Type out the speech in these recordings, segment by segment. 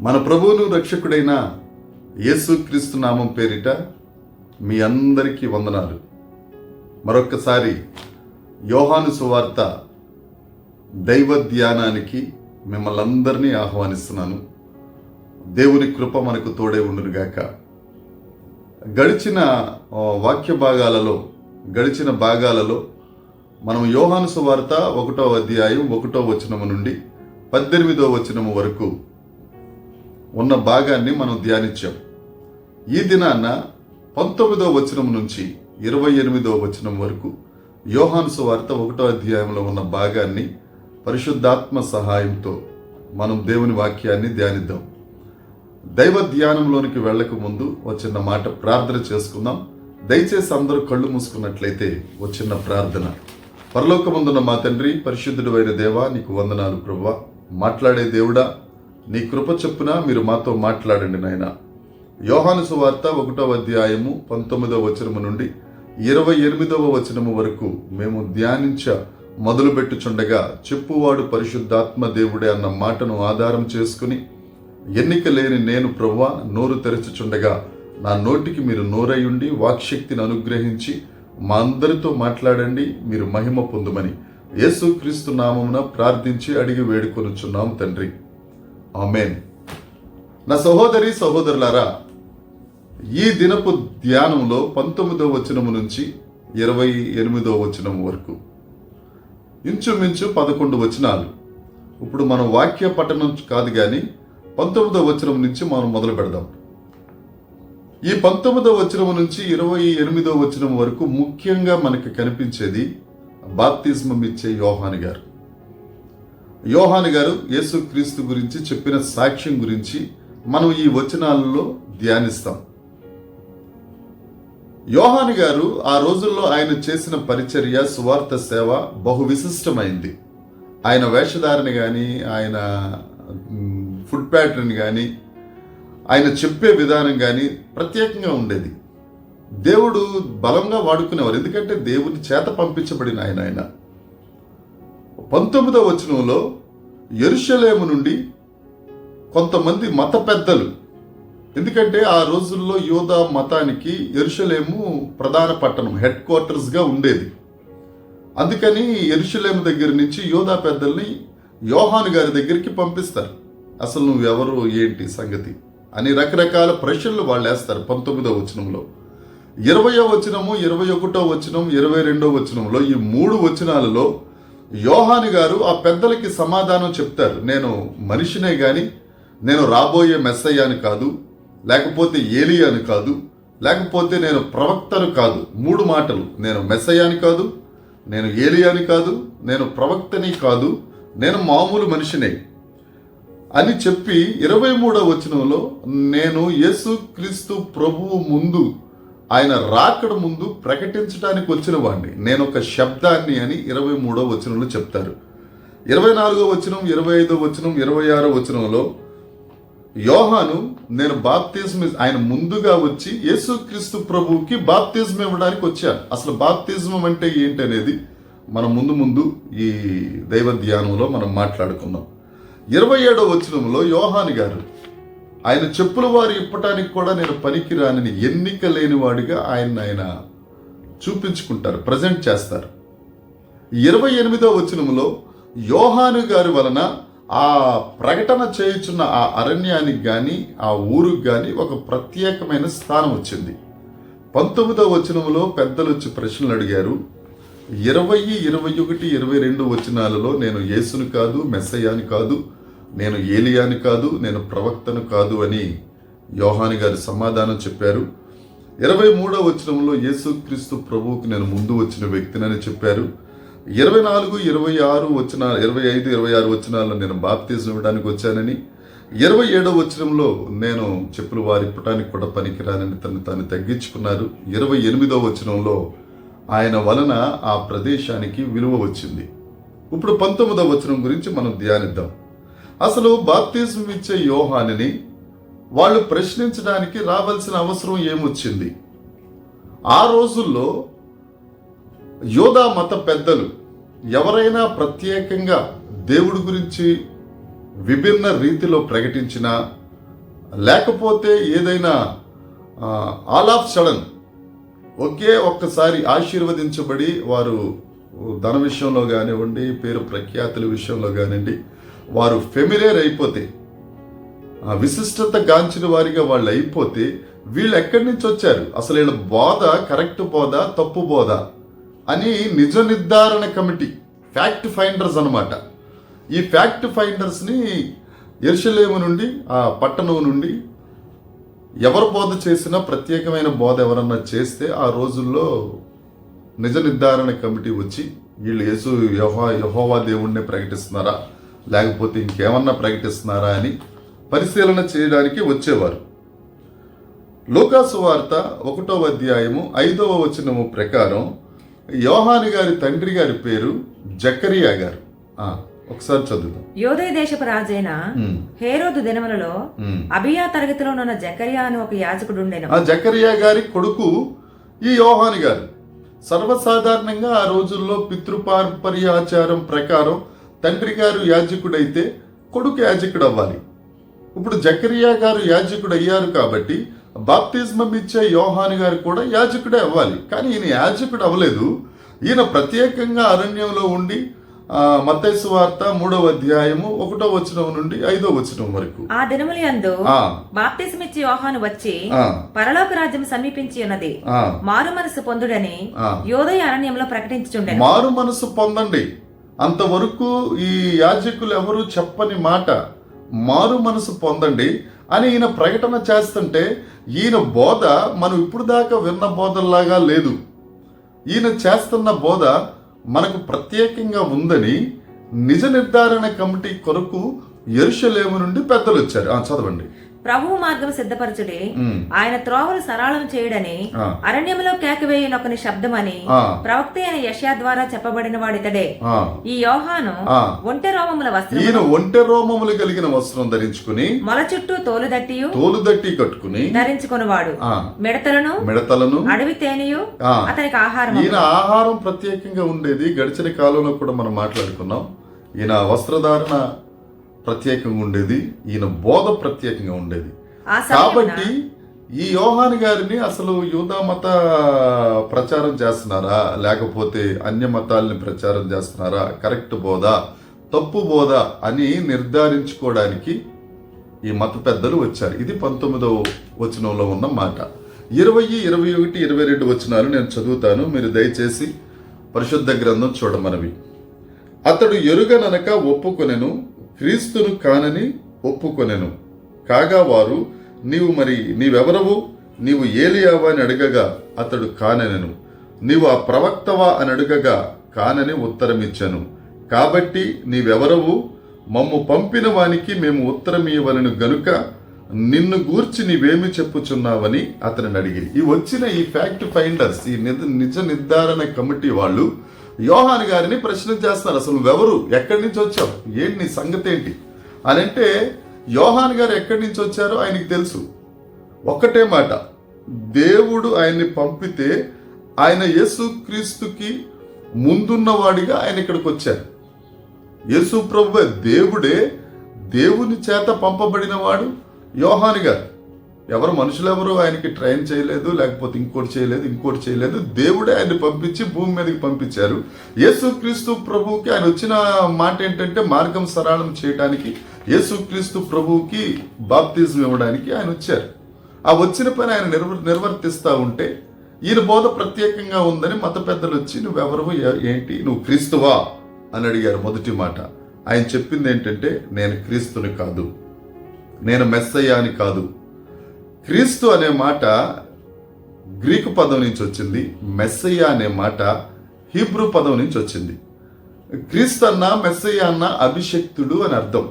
మన ప్రభువును రక్షకుడైన యేసుక్రీస్తు నామం పేరిట మీ అందరికీ వందనాలు. మరొక్కసారి యోహాను సువార్త దైవ ధ్యానానికి మిమ్మల్ని అందరినీ ఆహ్వానిస్తున్నాను. దేవుని కృప మనకు తోడే ఉండునుగాక. గడిచిన భాగాలలో మనం యోహాను సువార్త 1వ అధ్యాయం 1వ వచనము నుండి 18వ వచనము వరకు ఉన్న భాగాన్ని మనం ధ్యానించాం. ఈ దినాన 19వ వచనం నుంచి 28వ వచనం వరకు యోహాను సువార్త 1వ అధ్యాయంలో ఉన్న భాగాన్ని పరిశుద్ధాత్మ సహాయంతో మనం దేవుని వాక్యాన్ని ధ్యానిద్దాం. దైవ ధ్యానంలోనికి వెళ్ళక ముందు ఒక చిన్న మాట ప్రార్థన చేసుకుందాం. దయచేసి అందరూ కళ్ళు మూసుకున్నట్లయితే ఒక చిన్న ప్రార్థన. పరలోకమందున్న మా తండ్రి, పరిశుద్ధుడు అయిన దేవా, నీకు వందనాలు ప్రభువా. మాట్లాడే దేవుడా, నీ కృప చొప్పున మీరు మాతో మాట్లాడండి నాయన. యోహాను సువార్త 1వ అధ్యాయము 19వ వచనము నుండి 28వ వచనము వరకు మేము ధ్యానించ మొదలుపెట్టుచుండగా, చెప్పువాడు పరిశుద్ధాత్మ దేవుడే అన్న మాటను ఆధారం చేసుకుని, ఎన్నిక లేని నేను ప్రభువా నోరు తెరచుచుండగా నా నోటికి మీరు నోరయుండి వాక్శక్తిని అనుగ్రహించి మా అందరితో మాట్లాడండి, మీరు మహిమ పొందుమని యేసుక్రీస్తు నామమున ప్రార్థించి అడిగి వేడుకొనుచున్నాం తండ్రి, ఆమేన్. నా సహోదరి సహోదరులారా, ఈ దినపు ధ్యానంలో 19వ వచనము నుంచి 28వ వచనము వరకు ఇంచుమించు 11 వచనాలు. ఇప్పుడు మనం వాక్య పఠనం కాదు కానీ 19వ వచనం నుంచి మనం మొదలు పెడదాం. ఈ 19వ వచనం నుంచి 28వ వచనం వరకు ముఖ్యంగా మనకు కనిపించేది బాప్తిస్మం ఇచ్చే యోహాను గారు. యోహాను గారు యేసుక్రీస్తు గురించి చెప్పిన సాక్ష్యం గురించి మనం ఈ వచనాలలో ధ్యానిస్తాం. యోహాను గారు ఆ రోజుల్లో ఆయన చేసిన పరిచర్య, సువార్త సేవ బహు విశిష్టమైంది. ఆయన వేషధారణ కానీ, ఆయన ఫుడ్ ప్యాటర్న్ కానీ, ఆయన చెప్పే విధానం కానీ ప్రత్యేకంగా ఉండేది. దేవుడు బలంగా వాడుకునేవారు, ఎందుకంటే దేవుని చేత పంపించబడిన ఆయన. 19వ వచనంలో యెరూషలేము నుండి కొంతమంది మత పెద్దలు, ఎందుకంటే ఆ రోజుల్లో యూదా మతానికి యెరూషలేము ప్రధాన పట్టణం, హెడ్ క్వార్టర్స్గా ఉండేది. అందుకని యెరూషలేము దగ్గర నుంచి యూదా పెద్దల్ని యోహాను గారి దగ్గరికి పంపిస్తారు. అసలు నువ్వెవరు, ఏంటి సంగతి అని రకరకాల ప్రశ్నలు వాళ్ళు వేస్తారు. 19వ వచనంలో 20వ వచనము, 21వ వచనం, 22వ వచనంలో ఈ 3 వచనాలలో యోహాను గారు ఆ పెద్దలకి సమాధానం చెప్తారు. నేను మనిషినే గాని నేను రాబోయే మెస్సయ్యాని కాదు, లేకపోతే ఏలియాని కాదు, లేకపోతే నేను ప్రవక్తను కాదు. 3 మాటలు. నేను మెస్సయ్యాని కాదు, నేను ఏలియాని కాదు, నేను ప్రవక్తని కాదు, నేను మామూలు మనిషినే అని చెప్పి 23వ వచనంలో నేను యేసుక్రీస్తు ప్రభువు ముందు, ఆయన రాకడ ముందు ప్రకటించడానికి వచ్చిన వాడిని, నేను ఒక శబ్దాన్ని అని 23వ వచనంలో చెప్తారు. 24వ వచనం, 25వ వచనం, 26వ వచనంలో యోహాను నేను బాప్తిజం, ఆయన ముందుగా వచ్చి యేసుక్రీస్తు ప్రభువుకి బాప్తిజం ఇవ్వడానికి వచ్చాను. అసలు బాప్తిజం అంటే ఏంటి అనేది మనం ముందు ఈ దైవ ధ్యానంలో మనం మాట్లాడుకుందాం. 27వ వచనంలో యోహాను గారు ఆయన చెప్పుల వారు ఇప్పటానికి కూడా నేను పనికిరానని, ఎన్నిక లేని వాడిగా ఆయన చూపించుకుంటారు, ప్రజెంట్ చేస్తారు. 28వ వచనంలో యోహాను గారి వలన ఆ ప్రకటన చేయుచున్న ఆ అరణ్యానికి కానీ ఆ ఊరికి కానీ ఒక ప్రత్యేకమైన స్థానం వచ్చింది. 19వ వచనంలో పెద్దలు వచ్చి ప్రశ్నలు అడిగారు. 20, 21, 22 వచనాలలో నేను యేసును కాదు, మెస్సయ్యాని కాదు, నేను ఏలియాని కాదు, నేను ప్రవక్తను కాదు అని యోహాను గారు సమాధానం చెప్పారు. 23వ వచనంలో యేసుక్రీస్తు ప్రభువుకి నేను ముందు వచ్చిన వ్యక్తినని చెప్పారు. 24, 26 వచనాలు, 25, 26 వచనాల్లో నేను బాప్తిజం ఇవ్వడానికి వచ్చానని, 27వ వచనంలో నేను చెప్పులు వారిప్పటానికి కూడా పనికిరానని తాను తగ్గించుకున్నారు. 28వ వచనంలో ఆయన వలన ఆ ప్రదేశానికి విలువ వచ్చింది. ఇప్పుడు 19వ వచనం గురించి మనం ధ్యానిద్దాం. అసలు బాప్తిజం ఇచ్చే యోహానుని వాళ్ళు ప్రశ్నించడానికి రావాల్సిన అవసరం ఏమొచ్చింది? ఆ రోజుల్లో యూదా మత పెద్దలు ఎవరైనా ప్రత్యేకంగా దేవుడి గురించి విభిన్న రీతిలో ప్రకటించినా, లేకపోతే ఏదైనా ఆల్ ఆఫ్ సడన్ ఒక్కసారి ఆశీర్వదించబడి వారు ధన విషయంలో కానివ్వండి, పేరు ప్రఖ్యాతుల విషయంలో కానివ్వండి, వారు ఫెమిలియర్ అయిపోతే, విశిష్టత గాంచిన వారిగా వాళ్ళు అయిపోతే, వీళ్ళు ఎక్కడి నుంచి వచ్చారు, అసలు వీళ్ళ బోధ కరెక్ట్ బోధ తప్పు బోధ అని నిజ నిర్ధారణ కమిటీ, ఫ్యాక్ట్ ఫైండర్స్ అన్నమాట. ఈ ఫ్యాక్ట్ ఫైండర్స్ని యెరూషలేము నుండి, ఆ పట్టణం నుండి ఎవరు బోధ చేసినా, ప్రత్యేకమైన బోధ ఎవరన్నా చేస్తే ఆ రోజుల్లో నిజ నిర్ధారణ కమిటీ వచ్చి వీళ్ళు యెహోవా దేవుణ్ణి ప్రకటిస్తున్నారా లేకపోతే ఇంకేమన్నా ప్రకటిస్తున్నారా అని పరిశీలన చేయడానికి వచ్చేవారు. లూకాసు వార్త 1వ అధ్యాయము 5వ వచనము ప్రకారం యోహాను గారి తండ్రి గారి పేరు జకరియా గారు. ఒకసారి చదువుదాం. యోదయ దేశపు రాజైన హేరోదు దినములలో అబియా తరగతిలో ఉన్న జకరియా అని ఒక యాజకుడు ఉండెను. ఆ జకరియా గారి కొడుకు ఈ యోహాను గారు. సర్వసాధారణంగా ఆ రోజుల్లో పితృపారంపర్యాచారం ప్రకారం తండ్రి గారు యాజకుడైతే కొడుకు యాజకుడు అవ్వాలి. ఇప్పుడు జకరియా గారు యాజకుడు అయ్యారు కాబట్టి బాప్తిజమం ఇచ్చే యోహాను గారు కూడా యాజకుడే అవ్వాలి. కానీ ఈయన యాజకుడు అవ్వలేదు. ఈయన ప్రత్యేకంగా అరణ్యంలో ఉండి మత్తయి సువార్త 3వ అధ్యాయము 1వ వచనం నుండి 5వ వచనం వరకు. ఆ దినములందు బాప్తిజమిచ్చి యోహాను వచ్చి పరలోక రాజ్యం సమీపించి ఉన్నది, మారు మనసు పొందుడని యోదయ అరణ్యంలో ప్రకటించుచుండెను. మారు మనసు పొందండి, అంతవరకు ఈ యాజకులు ఎవరు చెప్పని మాట, మారు మనసు పొందండి అని ఈయన ప్రకటన చేస్తుంటే, ఈయన బోధ మనం ఇప్పుడు దాకా విన్న బోధల్లాగా లేదు. ఈయన చేస్తున్న బోధ మనకు ప్రత్యేకంగా ఉందని నిజ నిర్ధారణ కమిటీ కొరకు యెరూషలేము నుండి పెద్దలు వచ్చారు. చదవండి. ప్రభువు మార్గం సిద్ధపరచుడి, ఆయన త్రోవలు సరళం చేయుడని అరణ్యంలో కేకవేయునొకని శబ్దమని ప్రవక్త అయిన యెషయా ద్వారా చెప్పబడిన వాడితడే. ఈ యోహాను ఒంటె రోమముల వస్త్రం, ఈయన ఒంటె రోమములు కలిగిన వస్త్రం ధరించుకుని మొల చుట్టూ తోలుదట్టి కట్టుకుని ధరించుకునివాడు, మిడతలను అడవి తేనియు అతనికి ఆహారం. ఈయన ఆహారం ప్రత్యేకంగా ఉండేది. గడిచిన కాలంలో కూడా మనం మాట్లాడుకున్నాం. ఈయన వస్త్రధారణ ప్రత్యేకంగా ఉండేది, ఈయన బోధ ప్రత్యేకంగా ఉండేది. కాబట్టి ఈ యోహాను గారిని అసలు యూదా మత ప్రచారం చేస్తున్నారా లేకపోతే అన్య మతాలని ప్రచారం చేస్తున్నారా, కరెక్ట్ బోధ తప్పు బోధ అని నిర్ధారించుకోవడానికి ఈ మత పెద్దలు వచ్చారు. ఇది 19వ వచనంలో ఉన్న మాట. 20, 21, 22 వచనాలు నేను చదువుతాను, మీరు దయచేసి పరిశుద్ధ గ్రంథం చూడమనవి. అతడు ఎరుగననక ఒప్పుకొనెను, క్రీస్తును కానని ఒప్పుకొనెను. కాగా వారు, నీవెవరవు, నీవు ఏలియావా అని అడగగా అతడు కానెనెను. నీవు ఆ ప్రవక్తవా అని అడగగా కానని ఉత్తరమిచ్చాను. కాబట్టి నీవెవరవు, మమ్ము పంపిన వానికి మేము ఉత్తరమియ్యవలెను గనుక నిన్ను గూర్చి నీవేమి చెప్పుచున్నావని అతనిని అడిగి. ఈ వచ్చిన ఈ ఫ్యాక్ట్ ఫైండర్స్, ఈ నిజ నిర్ధారణ కమిటీ వాళ్ళు యోహాను గారిని ప్రశ్న చేస్తారు. అసలు నువ్వెవరు, ఎక్కడి నుంచి వచ్చావు, ఏంటి నీ సంగతి ఏంటి అని అంటే, యోహాను గారు ఎక్కడి నుంచి వచ్చారో ఆయనకి తెలుసు. ఒక్కటే మాట, దేవుడు ఆయన్ని పంపితే ఆయన యేసుక్రీస్తుకి ముందున్నవాడిగా ఆయన ఇక్కడికి వచ్చారు. యేసు ప్రభువే దేవుడే, దేవుని చేత పంపబడిన వాడు యోహాను గారు. ఎవరు మనుషులెవరు ఆయనకి ట్రైన్ చేయలేదు, లేకపోతే ఇంకోటి చేయలేదు. దేవుడే ఆయన్ని పంపించి భూమి మీదకి పంపించారు. యేసుక్రీస్తు ప్రభువుకి ఆయన వచ్చిన మాట ఏంటంటే మార్గం సరళం చేయడానికి, యేసుక్రీస్తు ప్రభువుకి బాప్తిజం ఇవ్వడానికి ఆయన వచ్చారు. ఆ వచ్చిన పని ఆయన నిర్వర్తిస్తూ ఉంటే ఈయన బోధ ప్రత్యేకంగా ఉందని మత పెద్దలు వచ్చి, నువ్వెవరు, ఏంటి, నువ్వు క్రీస్తువా అని అడిగారు. మొదటి మాట ఆయన చెప్పింది ఏంటంటే, నేను క్రీస్తుని కాదు, నేను మెస్సయ్యాని కాదు. క్రీస్తు అనే మాట గ్రీకు పదం నుంచి వచ్చింది, మెస్సయ్య అనే మాట హీబ్రూ పదం నుంచి వచ్చింది. క్రీస్తు అన్న మెస్సయ్య అన్న అభిషక్తుడు అని అర్థం.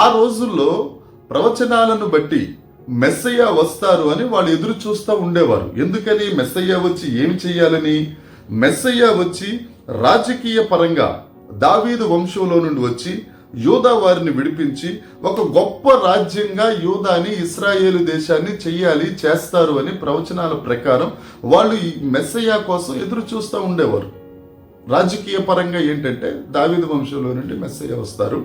ఆ రోజుల్లో ప్రవచనాలను బట్టి మెస్సయ్య వస్తారు అని వాళ్ళు ఎదురు చూస్తూ ఉండేవారు. ఎందుకని? మెస్సయ్య వచ్చి ఏమి చెయ్యాలని. మెస్సయ్య వచ్చి రాజకీయ పరంగా దావీదు వంశంలో నుండి వచ్చి యూదా వారిని విడిపించి ఒక గొప్ప రాజ్యంగా యూదాని, ఇశ్రాయేలు దేశాన్ని చేస్తారు అని ప్రవచనాల ప్రకారం వాళ్ళు ఈ మెస్సయ్య కోసం ఎదురు చూస్తూ ఉండేవారు. రాజకీయ పరంగా ఏంటంటే దావీదు వంశంలో నుండి మెస్సయ్య వస్తారు,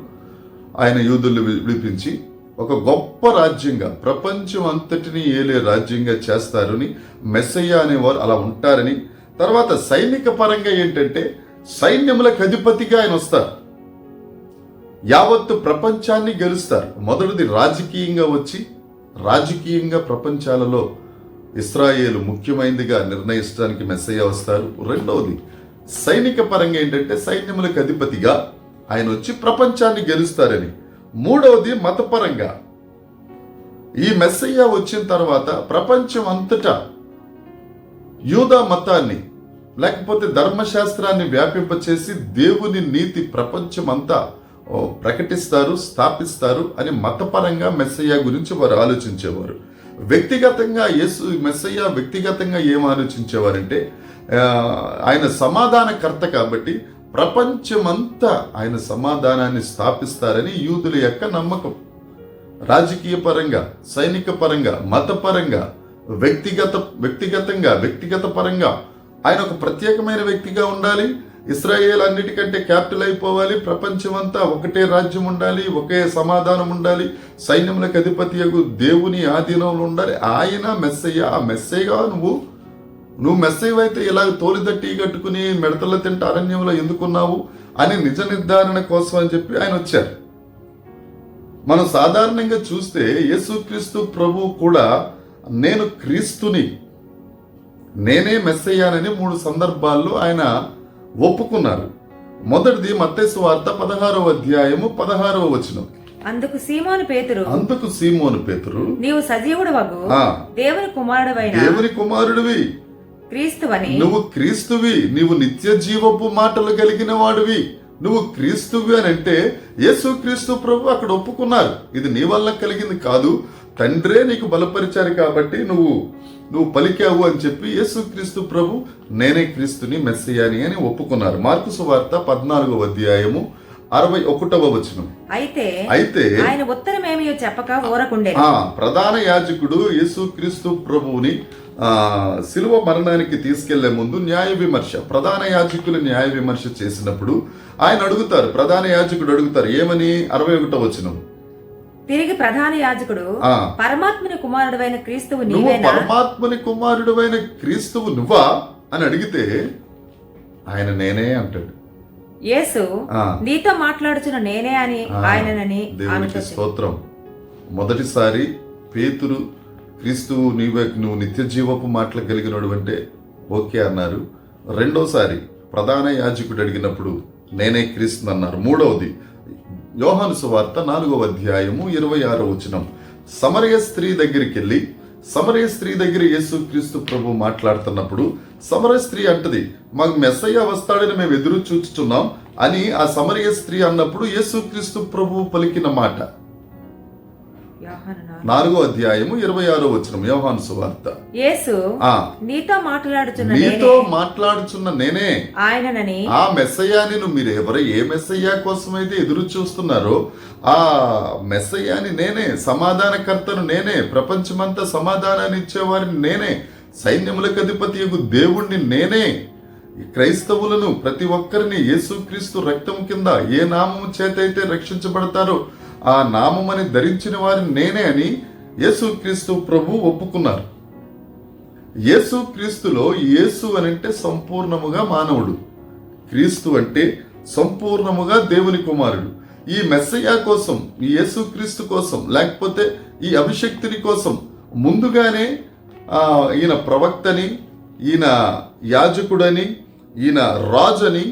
ఆయన యూదుల్ని విడిపించి ఒక గొప్ప రాజ్యంగా, ప్రపంచం అంతటిని ఏలే రాజ్యంగా చేస్తారని, మెస్సయ్య అనేవారు అలా ఉంటారని. తర్వాత సైనిక పరంగా ఏంటంటే సైన్యములకు అధిపతిగా ఆయన వస్తారు, యావత్తు ప్రపంచాన్ని గెలుస్తారు. మొదటిది రాజకీయంగా వచ్చి రాజకీయంగా ప్రపంచాలలో ఇస్రాయేలు ముఖ్యమైనదిగా నిర్ణయించడానికి మెస్సయ్య వస్తారు. రెండవది సైనిక పరంగా ఏంటంటే సైన్యములకు అధిపతిగా ఆయన వచ్చి ప్రపంచాన్ని గెలుస్తారని. మూడవది మతపరంగా ఈ మెస్సయ్య వచ్చిన తర్వాత ప్రపంచం అంతటా యూదా మతాన్ని లేకపోతే ధర్మశాస్త్రాన్ని వ్యాపింపచేసి దేవుని నీతి ప్రపంచం అంతా ప్రకటిస్తారు, స్థాపిస్తారు అని మతపరంగా మెస్సయ్య గురించి వారు ఆలోచించేవారు. వ్యక్తిగతంగా మెస్సయ్య వ్యక్తిగతంగా ఏం ఆలోచించేవారంటే ఆయన సమాధానకర్త కాబట్టి ప్రపంచమంతా ఆయన సమాధానాన్ని స్థాపిస్తారని యూదుల యొక్క నమ్మకం. రాజకీయ పరంగా, సైనిక పరంగా, మతపరంగా, వ్యక్తిగత పరంగా ఆయన ఒక ప్రత్యేకమైన వ్యక్తిగా ఉండాలి. ఇస్రాయేల్ అన్నిటికంటే క్యాపిటల్ అయిపోవాలి, ప్రపంచమంతా ఒకటే రాజ్యం ఉండాలి, ఒకే సమాధానం ఉండాలి, సైన్యములకు అధిపతియగు దేవుని ఆధీనంలో ఉండాలి. ఆయన మెస్సయ్య. ఆ మెస్సయ్యగా నువ్వు మెస్సయ్య అయితే ఇలా తోలిదట్టి కట్టుకుని మిడతల తింట అరణ్యంలో ఎందుకున్నావు అని నిజ నిర్ధారణ కోసం అని చెప్పి ఆయన వచ్చారు. మనం సాధారణంగా చూస్తే యేసుక్రీస్తు ప్రభు కూడా నేను క్రీస్తుని, నేనే మెస్సయ్యానని 3 సందర్భాల్లో ఆయన ఒప్పుకున్నారు. మొదటిది మత్తయి సువార్త 16వ అధ్యాయము 16వ వచనం. అందుకు సీమోను పేతురు నీవు సజీవుడవగు దేవుని కుమారుడివి నువ్వు క్రీస్తువి, నీవు నిత్య జీవపు మాటలు కలిగిన వాడివి, నువ్వు క్రీస్తువి అని అంటే యేసుక్రీస్తు ప్రభు అక్కడ ఒప్పుకున్నారు. ఇది నీ వల్ల కలిగింది కాదు, తండ్రే నీకు బలపరిచారు కాబట్టి నువ్వు పలికావు అని చెప్పి యేసుక్రీస్తు ప్రభు నేనే క్రీస్తుని, మెస్సియాని అని ఒప్పుకున్నారు. మార్కు సువార్త 14వ అధ్యాయము 61వ వచనం. అయితే ఆయన ఉత్తరమేమీ చెప్పక ఊరకుండే. ప్రధాన యాజకుడు యేసుక్రీస్తు ప్రభువుని శిలువ మరణానికి తీసుకెళ్లే ముందు ప్రధాన యాజకులు న్యాయ విమర్శ చేసినప్పుడు ఆయన ప్రధాన యాజకుడు అడుగుతారు ఏమని? 61వ వచనం. తిరిగి ప్రధాన యాజకుడు పరమాత్మని కుమారుడైన క్రీస్తువు నువ్వా అని అడిగితే ఆయన నేనే అంటాడు. యేసు నీతో మాట్లాడుచున్న నేనే అని ఆయనని. దేవునికి స్తోత్రం. మొదటిసారి పేతురు క్రీస్తువు నువ్వు నిత్య జీవపు మాటలు కలిగినడు అంటే ఓకే అన్నారు. రెండోసారి ప్రధాన యాజకుడు అడిగినప్పుడు నేనే క్రీస్తు అన్నారు. మూడవది యోహాను సువార్త 4వ అధ్యాయము 26వ వచనం. సమరయ స్త్రీ దగ్గర యేసుక్రీస్తు ప్రభు మాట్లాడుతున్నప్పుడు సమరయ స్త్రీ అంటది మాకు మెస్సయ్య వస్తాడని మేము ఎదురు చూస్తున్నాం అని ఆ సమరయ స్త్రీ అన్నప్పుడు యేసుక్రీస్తు ప్రభు పలికిన మాట 4వ అధ్యాయము 26వ వచనం యోహాను సువార్త. యేసు నీతో మాట్లాడుచున్న నేనే ఆయననని. ఆ మెస్సయ్యాని మీరు ఏ మెస్సయ్యా కోసమైతే ఎదురు చూస్తున్నారో ఆ మెస్సయ్యాని నేనే, సమాధానకర్తను నేనే, ప్రపంచమంతా సమాధానాన్ని ఇచ్చేవారిని నేనే, సైన్యములకు అధిపతియగు దేవుణ్ణి నేనే. క్రైస్తవులను ప్రతి ఒక్కరిని యేసుక్రీస్తు రక్తం కింద ఏ నామము చేతైతే రక్షించబడతారో ఆ నామమని ధరించిన వారిని నేనే అని యేసుక్రీస్తు ప్రభు ఒప్పుకున్నారు. యేసుక్రీస్తులో యేసు అనంటే సంపూర్ణముగా మానవుడు, క్రీస్తు అంటే సంపూర్ణముగా దేవుని కుమారుడు. ఈ మెస్సయ్య కోసం, ఈ యేసుక్రీస్తు కోసం, లేకపోతే ఈ అభిషక్తుని కోసం ముందుగానే ఈయన ప్రవక్తని, ఈయన యాజకుడని, ఈయన రాజని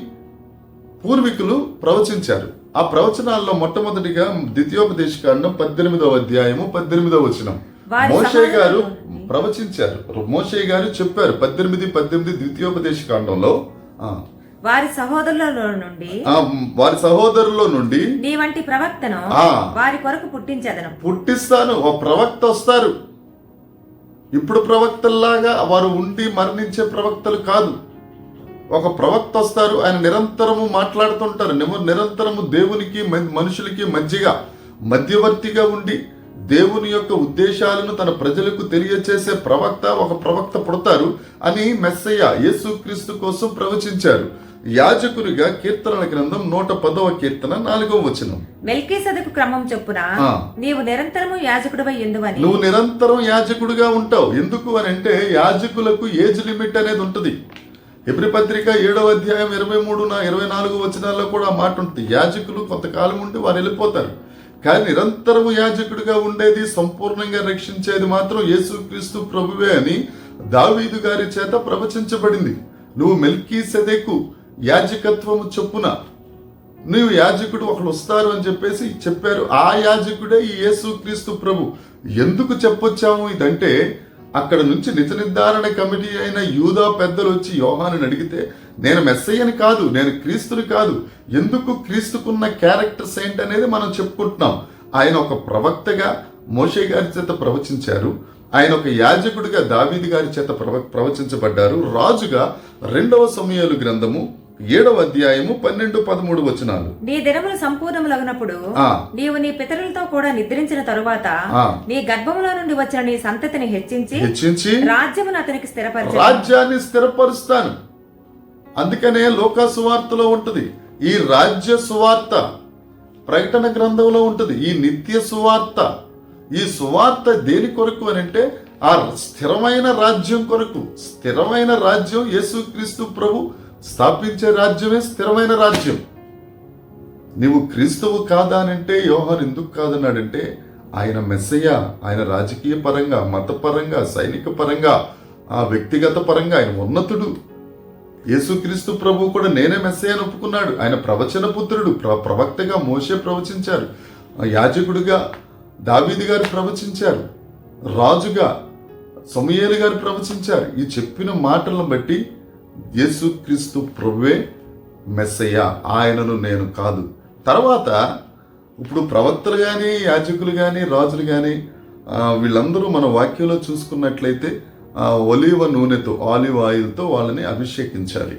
పూర్వీకులు ప్రవచించారు. ఆ ప్రవచనాల్లో మొట్టమొదటిగా ద్వితీయోపదేశకాండం 18వ అధ్యాయము 18వ వచనం మోషే గారు ప్రవచించారు. మోషే గారు చెప్పారు 18 ద్వితీయోపదేశకాండంలో వారి సహోదరుల్లో నుండి నీ వంటి ప్రవక్తను వారి కొరకు పుట్టిస్తాను. ఓ ప్రవక్త వస్తారు. ఇప్పుడు ప్రవక్తల్లాగా వారు ఉండి మరణించే ప్రవక్తలు కాదు. ఒక ప్రవక్త వస్తారు, ఆయన నిరంతరము మాట్లాడుతుంటారు. నిరంతరము దేవునికి మనుషులకి మధ్యవర్తిగా ఉండి దేవుని యొక్క ఉద్దేశాలను తన ప్రజలకు తెలియచేసే ఒక ప్రవక్త పుడతారు అని మెస్సయ్య యేసుక్రీస్తు కోసం ప్రవచించారు. యాజకునిగా కీర్తనల గ్రంథం 110వ కీర్తన 4వ వచనం. మెల్కీసెదెకు క్రమం చొప్పున నీవు నిరంతరము యాజకుడివై ఎందువని. నువ్వు నిరంతరం యాజకుడిగా ఉంటావు. ఎందుకు అని అంటే యాజకులకు ఏజ్ లిమిట్ అనేది ఉంటుంది. హెబ్రీ పత్రిక 7వ అధ్యాయం 23-24 వచనాల్లో కూడా ఆ మాట ఉంటుంది. యాజకులు కొంతకాలం ఉండి వారు వెళ్ళిపోతారు. కానీ నిరంతరము యాజకుడిగా ఉండేది, సంపూర్ణంగా రక్షించేది మాత్రం యేసుక్రీస్తు ప్రభువే అని దావీదు గారి చేత ప్రవచించబడింది. నువ్వు మెల్కీసెదెకు యాజకత్వము చొప్పున నువ్వు యాజకుడు ఒకరు వస్తారు అని చెప్పేసి చెప్పారు. ఆ యాజకుడే ఈ యేసుక్రీస్తు ప్రభు. ఎందుకు చెప్పొచ్చాము ఇదంటే, అక్కడ నుంచి నిజ నిర్ధారణ కమిటీ అయిన యూదా పెద్దలు వచ్చి యోహానుని అడిగితే, నేను మెస్సయ్యని కాదు, నేను క్రీస్తుని కాదు, ఎందుకు క్రీస్తుకున్న క్యారెక్టర్స్ ఏంటనేది మనం చెప్పుకుంటున్నాం. ఆయన ఒక ప్రవక్తగా మోషే గారి చేత ప్రవచించారు. ఆయన ఒక యాజకుడిగా దావీదు గారి చేత ప్రవచించబడ్డారు. రాజుగా 2వ సమూయేలు గ్రంథము 7వ అధ్యాయము 12-13 వచనాలు. నీ దినములు సంపూర్ణములగునప్పుడు నీవు నీ పితరులతో కూడా నిద్రించిన తరువాత నీ గర్భములో నుండి వచ్చిన నీ సంతతిని హెచ్చించి రాజ్యమును అతనికి రాజ్యాన్ని స్థిరపరుస్తాను. అందుకనే లోకా సువార్తలో ఉంటది ఈ రాజ్య సువార్త, ప్రకటన గ్రంథంలో ఉంటది ఈ నిత్య సువార్త. ఈ సువార్త దేని కొరకు అని అంటే ఆ స్థిరమైన రాజ్యం కొరకు. స్థిరమైన రాజ్యం యేసుక్రీస్తు ప్రభు స్థాపించే రాజ్యమే స్థిరమైన రాజ్యం. నీవు క్రీస్తువు కాదా అనంటే యోహాను ఎందుకు కాదన్నాడంటే, ఆయన మెస్సయ్య. ఆయన రాజకీయ పరంగా, మతపరంగా, సైనిక పరంగా, ఆ వ్యక్తిగత పరంగా ఆయన ఉన్నతుడు. యేసుక్రీస్తు ప్రభు కూడా నేనే మెస్సయ్య అని ఒప్పుకున్నాడు. ఆయన ప్రవచన పుత్రుడు. ప్రవక్తగా మోషే ప్రవచించారు, యాజకుడిగా దావీదు గారు ప్రవచించారు, రాజుగా సమూయేలు గారు ప్రవచించారు. ఈ చెప్పిన మాటలను బట్టి యేసుక్రీస్తు ప్రభువే మెస్సయ్య, ఆయనను నేను కాదు. తర్వాత ఇప్పుడు ప్రవక్తలు కానీ, యాజకులు కానీ, రాజులు కానీ వీళ్ళందరూ మన వాక్యంలో చూసుకున్నట్లయితే ఒలీవ నూనెతో, ఆలివ్ ఆయిల్తో వాళ్ళని అభిషేకించాలి.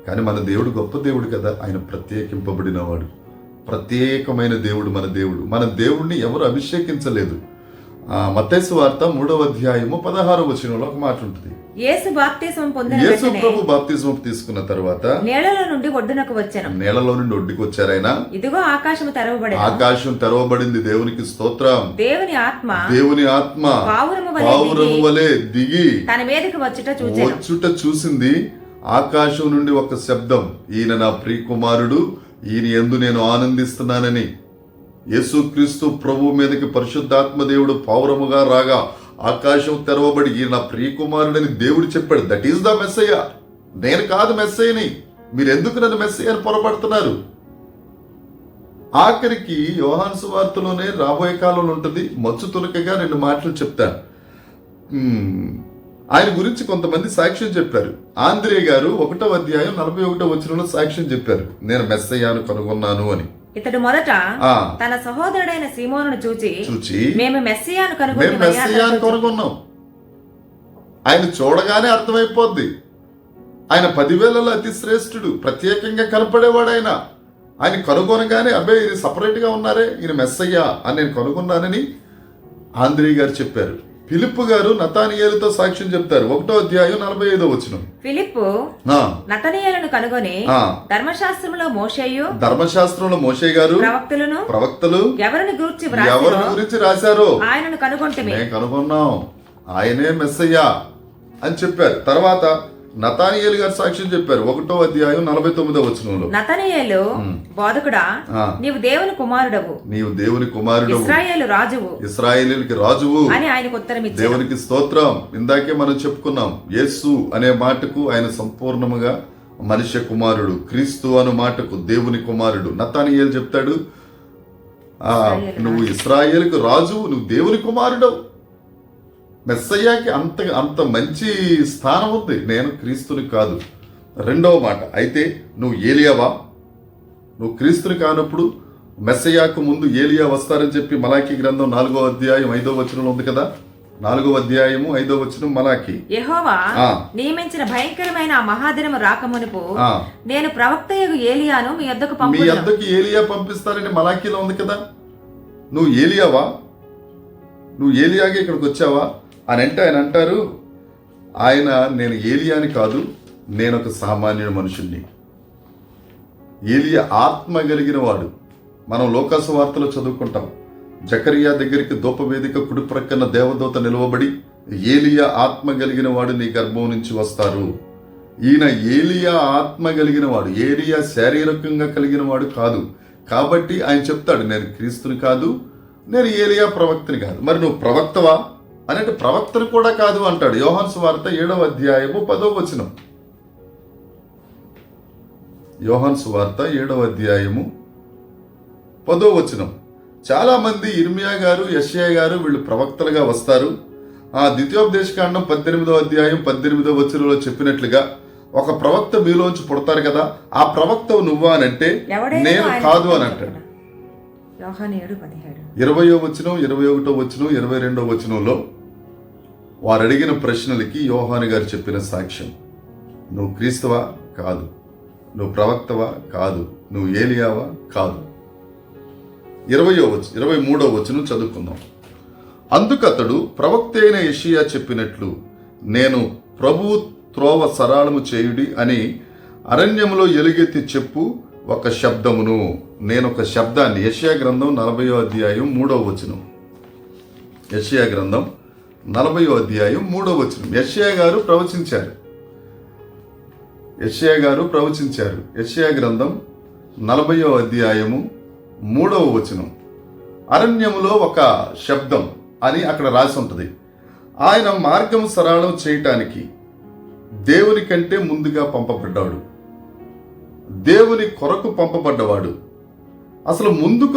కానీ మన దేవుడు గొప్ప దేవుడు కదా, ఆయన ప్రత్యేకింపబడినవాడు, ప్రత్యేకమైన దేవుడు మన దేవుడు. మన దేవుడిని ఎవరు అభిషేకించలేదు. మత్తయి సువార్త 3వ అధ్యాయము 16వ వచనంలో ఒక మాట ఉంటుంది. యేసు బాప్తిస్మం పొందిన యేసు ప్రభు బాప్తిస్మం తీసుకున్న తర్వాత నేలలో నుండి ఒడ్డునకు వచ్చాను. నేలలో నుండి ఒడ్డుకు వచ్చారు ఆయన. ఇదిగో ఆకాశం తెరవబడింది. ఆకాశం తెరవబడింది. దేవునికి స్తోత్రం. దేవుని ఆత్మ పావురము వలె దిగి తన మీదకి వచ్చుట చూసింది. ఆకాశం నుండి ఒక శబ్దం, ఈయన నా ప్రియకుమారుడు, ఈయన యందు నేను ఆనందిస్తున్నానని. యేసుక్రీస్తు ప్రభు మీదకి పరిశుద్ధాత్మ దేవుడు పావురముగా రాగా ఆకాశం తెరవబడి ఈయన నా ప్రియకుమారుడని దేవుడు చెప్పాడు. That is the Messiah. నేను కాదు మెస్సయ్యని, మీరు ఎందుకు నన్ను మెస్సయ్య అని పొరపడుతున్నారు? ఆఖరికి యోహాను సువార్తలోనే రాబోయే కాలంలో ఉంటుంది. మచ్చు తునకగా 2 మాటలు చెప్తాను. ఆయన గురించి కొంతమంది సాక్ష్యం చెప్పారు. ఆంద్రే గారు 1వ అధ్యాయం 41వ వచనంలో సాక్ష్యం చెప్పారు, నేను మెస్సయ్యను కనుగొన్నాను అని. ఇతడు మొదట తన సహోదరుడైన సీమోనును చూచి మేము మెస్సియాను కనుగొన్నాం. ఆయన చూడగానే అర్థమైపోద్ది. ఆయన 10,000లలో అతి శ్రేష్ఠుడు, ప్రత్యేకంగా కనపడేవాడు. ఆయన కనుగొనగానే అబ్బాయి ఇది సపరేట్ గా ఉన్నారే, ఈయన మెస్సయ్య అని నేను కనుగొన్నానని ఆంద్రే గారు చెప్పారు. ఫిలిప్పు గారు నతానియేలుతో సాక్ష్యం చెప్తారు. 1వ అధ్యాయం 45వ వచనం. ఫిలిప్పు నతనీయేలును కనుగొని ధర్మశాస్త్రంలో మోషే గారు ప్రవక్తలు ఎవరిని గురించి రాశారో ఆయనను కనుగొన్నాం, ఆయనే మెస్సయ్య అని చెప్పారు. తర్వాత నతానియేలు గారు సాక్ష్యం చెప్పారు. 1వ అధ్యాయం 49వ వచనంలో, నతనీయేలు బోధకుడా, నీవు దేవుని కుమారుడవు, ఇశ్రాయేలుకి రాజువు అని ఆయనకు ఉత్తరమిచ్చాడు. దేవునికి స్తోత్రం. ఇందాకే మనం చెప్పుకున్నాం, యేసు అనే మాటకు ఆయన సంపూర్ణముగా మనిషి కుమారుడు, క్రీస్తు అనే మాటకు దేవుని కుమారుడు. నతానియేలు చెప్తాడు, నువ్వు ఇశ్రాయేలుకి రాజువు, నువ్వు దేవుని కుమారుడవు. మెస్సయ్యాకి అంత మంచి స్థానం ఉంది. నేను క్రీస్తుని కాదు. 2వ మాట, అయితే నువ్వు ఏలియావా? నువ్వు క్రీస్తుని కానప్పుడు మెస్సయ్యాకు ముందు ఏలియా వస్తారని చెప్పి మలాకీ గ్రంథం 4వ అధ్యాయం 5వ వచనంలో ఉంది కదా. 4వ అధ్యాయము 5వ వచనం మలాకీ. యెహోవా నియమించిన భయంకరమైన ఆ మహాదినము రాకమునుపు నేను ప్రవక్తయగు ఏలియాను మీ యొద్దకు ఏలియా పంపిస్తారని మలాకీలో ఉంది కదా. నువ్వు ఏలియావా? నువ్వు ఏలియాగా ఇక్కడికి వచ్చావా అని అంటే ఆయన అంటారు, నేను ఏలియాని కాదు, నేను ఒక సామాన్యుడు మనుషుణ్ణి. ఏలియా ఆత్మ కలిగిన వాడు. మనం లోకాసు వార్తలో చదువుకుంటాం. జకరియా దగ్గరికి ధూపవేదిక కుడి ప్రక్కన దేవదూత నిలవబడి, ఏలియా ఆత్మ కలిగిన వాడు నీ గర్భం నుంచి వస్తారు. ఈయన ఏలియా ఆత్మ కలిగిన వాడు, ఏలియా శారీరకంగా కలిగిన వాడు కాదు. కాబట్టి ఆయన చెప్తాడు, నేను క్రీస్తుని కాదు, నేను ఏలియా ప్రవక్తని కాదు. మరి నువ్వు ప్రవక్తవా అని అంటే ప్రవక్తను కూడా కాదు అంటాడు. యోహాను సువార్త 7వ అధ్యాయము 10వ వచనం. యోహాను సువార్త 7వ అధ్యాయము 10వ వచనం. చాలా మంది ఇర్మియా గారు, యెషయా గారు వీళ్ళు ప్రవక్తలుగా వస్తారు. ఆ ద్వితీయోపదేశకాండం 18వ అధ్యాయం 18వ వచనంలో చెప్పినట్లుగా ఒక ప్రవక్త మీలోంచి పుడతారు కదా, ఆ ప్రవక్త నువ్వా అని అంటే నేను కాదు అని అంటాడు. 20వ వచనం, 21వ వచనం, 22వ వచనంలో వారు అడిగిన ప్రశ్నలకి యోహాను గారు చెప్పిన సాక్ష్యం. నువ్వు క్రీస్తువా? కాదు. నువ్వు ప్రవక్తవా? కాదు. నువ్వు ఏలియావా? కాదు. 23వ వచనం చదువుకుందాం. అందుకతడు ప్రవక్త అయిన యెషయా చెప్పినట్లు, నేను ప్రభువు త్రోవ సరళము చేయుడి అని అరణ్యములో ఎలుగెత్తి చెప్పు ఒక శబ్దమును. నేను ఒక శబ్దాన్ని, యెషయా గ్రంథం 40వ అధ్యాయం 3వ వచనం. యెషయా గ్రంథం 40వ అధ్యాయం 3వ వచనం. యెషయా గారు ప్రవచించారు. యెషయా గ్రంథం 40వ అధ్యాయము 3వ వచనం. అరణ్యములో ఒక శబ్దం అని అక్కడ రాసి ఉంటుంది. ఆయన మార్గం సరళం చేయటానికి దేవుని కంటే ముందుగా పంపబడ్డాడు. దేవుని కొరకు పంపబడ్డవాడు. అసలు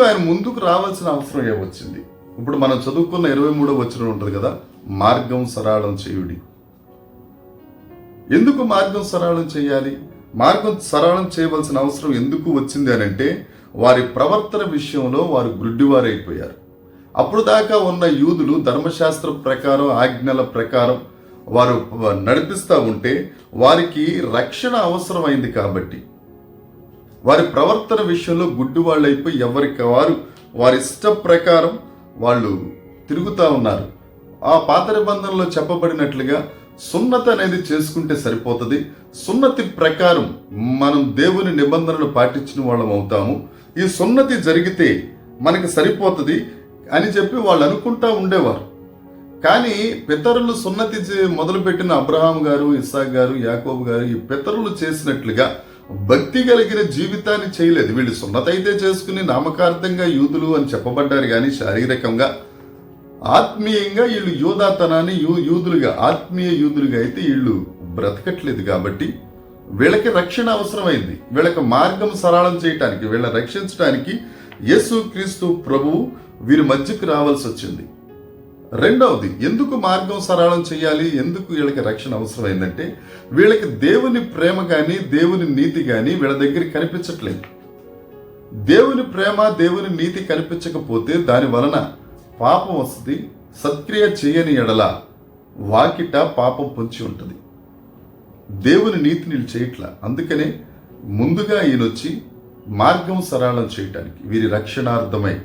ఆయన ముందుకు రావాల్సిన అవసరం ఏమొచ్చింది? ఇప్పుడు మనం చదువుకున్న 23వ వచనం ఉంటుంది కదా, మార్గం సరళం చేయుడి. ఎందుకు మార్గం సరళం చేయాలి? మార్గం సరళం చేయవలసిన అవసరం ఎందుకు వచ్చింది అని అంటే, వారి ప్రవర్తన విషయంలో వారు గ్రుడ్డివారైపోయారు. అప్పుడు దాకా ఉన్న యూదులు ధర్మశాస్త్ర ప్రకారం, ఆజ్ఞల ప్రకారం వారు నడిపిస్తూ ఉంటే వారికి రక్షణ అవసరమైంది. కాబట్టి వారి ప్రవర్తన విషయంలో గుడ్డి వాళ్ళు అయిపోయి ఎవరికి వారి ఇష్ట ప్రకారం వాళ్ళు తిరుగుతూ ఉన్నారు. ఆ పాత నిబంధనలో చెప్పబడినట్లుగా సున్నతి అనేది చేసుకుంటే సరిపోతుంది. సున్నతి ప్రకారం మనం దేవుని నిబంధనలు పాటించిన వాళ్ళం అవుతాము. ఈ సున్నతి జరిగితే మనకి సరిపోతుంది అని చెప్పి వాళ్ళు అనుకుంటా ఉండేవారు. కానీ పితరులు సున్నతి మొదలుపెట్టిన అబ్రహాం గారు, ఇస్సాక్ గారు, యాకోబు గారు ఈ పితరులు చేసినట్లుగా భక్తి కలిగిన జీవితాన్ని చేయలేదు. వీళ్ళు సున్నతి అయితే చేసుకుని నామకార్థంగా యూదులు అని చెప్పబడ్డారు, కానీ శారీరకంగా ఆత్మీయంగా వీళ్ళు యూదాతనాన్ని యూదులుగా, ఆత్మీయ యూదులుగా అయితే వీళ్ళు బ్రతకట్లేదు. కాబట్టి వీళ్ళకి రక్షణ అవసరమైంది. వీళ్ళకి మార్గం సరళం చేయటానికి, వీళ్ళని రక్షించడానికి యేసుక్రీస్తు ప్రభువు వీరి మధ్యకు రావాల్సి వచ్చింది. రెండవది, ఎందుకు మార్గం సరళం చేయాలి, ఎందుకు వీళ్ళకి రక్షణ అవసరమైందంటే, వీళ్ళకి దేవుని ప్రేమ కానీ దేవుని నీతి కానీ వీళ్ళ దగ్గర కనిపించట్లేదు. దేవుని ప్రేమ దేవుని నీతి కనిపించకపోతే దాని వలన పాపం వస్తుంది. సత్క్రియ చేయని ఎడల వాకిట పాపం పొంచి ఉంటుంది. దేవుని నీతి నీళ్ళు చేయట్లా. అందుకనే ముందుగా ఈయనొచ్చి మార్గం సరళం చేయటానికి, వీరి రక్షణార్థమై